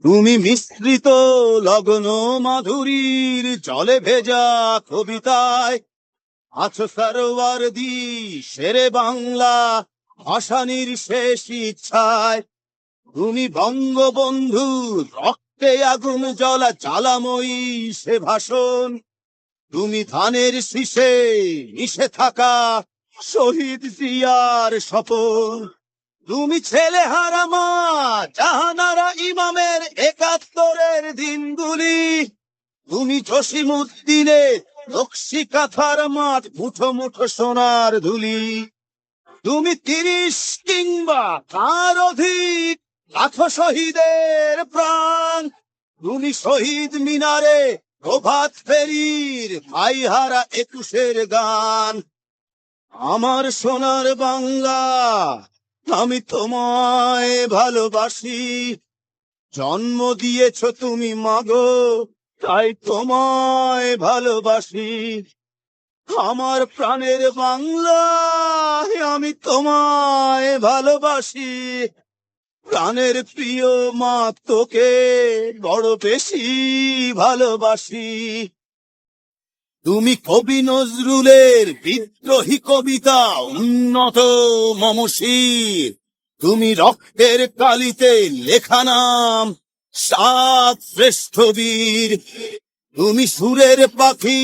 তুমি মিশ্রিত লগ্ন মাধুরীর জলে ভেজা কবিতায় আছো সরোয়ারদি শেরে বাংলা ভাসানির শেষ ইচ্ছায়। তুমি বঙ্গবন্ধু রক্তে আগুন জ্বলা জ্বালাময়ী সে ভাষণ। তুমি ধানের শীষে মিশে থাকা শহীদ জিয়ার স্বপন। তুমি ছেলে হারা মা জাহানারা ইমামের ৭১-এর দিনগুলি। তুমি জসিমউদ্দিনের নকশি কাঁথার মাঠ মুঠো মুঠো সোনার ধুলি। তুমি ৩০ কিংবা তার অধিক লাখ শহীদের প্রাণ। তুমি শহীদ মিনারে প্রভাত ফেরির ভাইহারা ২১-এর গান। আমার সোনার বাংলা, আমি তোমায় ভালোবাসি। জন্ম দিয়েছ তুমি মাগো, তাই তোমায় ভালোবাসি। আমার প্রাণের বাংলা, আমি তোমায় ভালোবাসি। প্রাণের প্রিয় মা, তোকে বড় বেশি ভালোবাসি। তুমি কবি নজরুলের বিদ্রোহী কবিতা উন্নত মমশির। তুমি রক্তের কালিতে লেখা নাম ৭ শ্রেষ্ঠ বীর। তুমি সুরের পাখি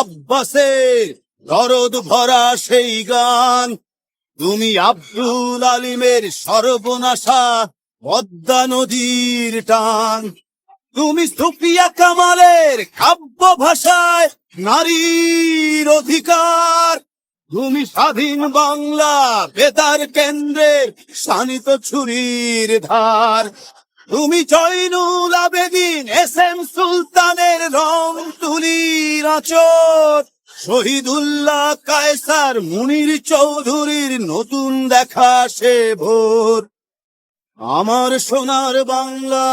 আব্বাসের দরদ ভরা সেই গান। তুমি আব্দুল আলিমের সর্বনাশা পদ্মা নদীর টান। তুমি সুফিয়া কামালের কাব্য ভাষায় নারীর অধিকার। তুমি স্বাধীন বাংলা বেতার কেন্দ্রের শানিত ছুরির ধার। তুমি জয়নুল আবেদিন এস.এম. সুলতানের রং তুলির আঁচড়। শহীদুল্লাহ কায়সার মুনির চৌধুরীর নতুন দেখা সে ভোর। আমার সোনার বাংলা,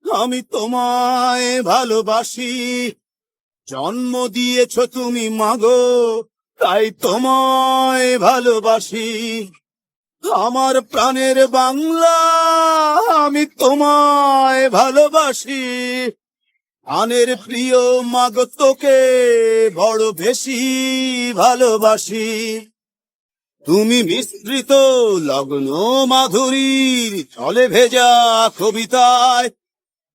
আমি তোমায় ভালোবাসি। জন্ম দিয়েছ তুমি মাগো, তাই তোমায় ভালোবাসি। আমার প্রাণের বাংলা, আমি তোমায় ভালোবাসি। প্রাণের প্রিয় মাগো, তোকে বড় বেশি ভালোবাসি। তুমি মিশ্রিত লগ্ন মাধুরীর জলে ভেজা কবিতায়।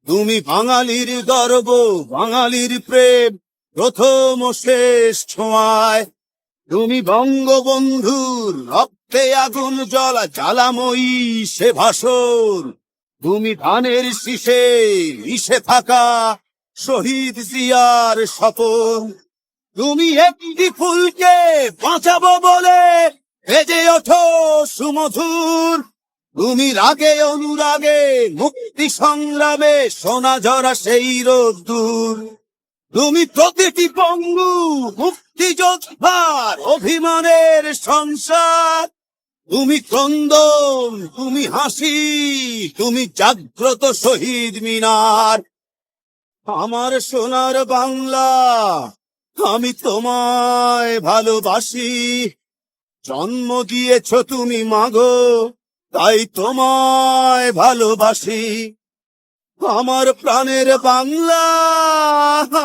তুমি বাঙালির গর্ব, বাঙালির প্রেম প্রথম ও শেষ ছোঁয়ায়। তুমি বঙ্গবন্ধুর রক্তে আগুন জ্বলা জ্বালাময়ী সে ভাষণ। তুমি ধানের শীষে মিশে থাকা শহীদ জিয়ার স্বপন। তুমি একটি ফুলকে বাঁচাবো বলে বেজে ওঠো সুমধুর। তুমি রাগে অনুরাগে মুক্তি সংগ্রামে সোনা ঝরা সেই রোদ্দুর। তুমি প্রতিটি পঙ্গু মুক্তিযোদ্ধার অভিমানের সংসার। তুমি ক্রন্দন, তুমি হাসি, তুমি জাগ্রত শহীদ মিনার। আমার সোনার বাংলা, আমি তোমায় ভালোবাসি। জন্ম দিয়েছ তুমি মাগো, তাই তোমায় ভালোবাসি। আমার প্রাণের বাংলা,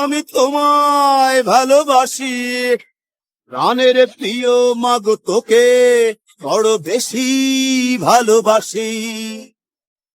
আমি তোমায় ভালোবাসি। প্রাণের প্রিয় মাগো, তোকে বড় বেশি ভালোবাসি।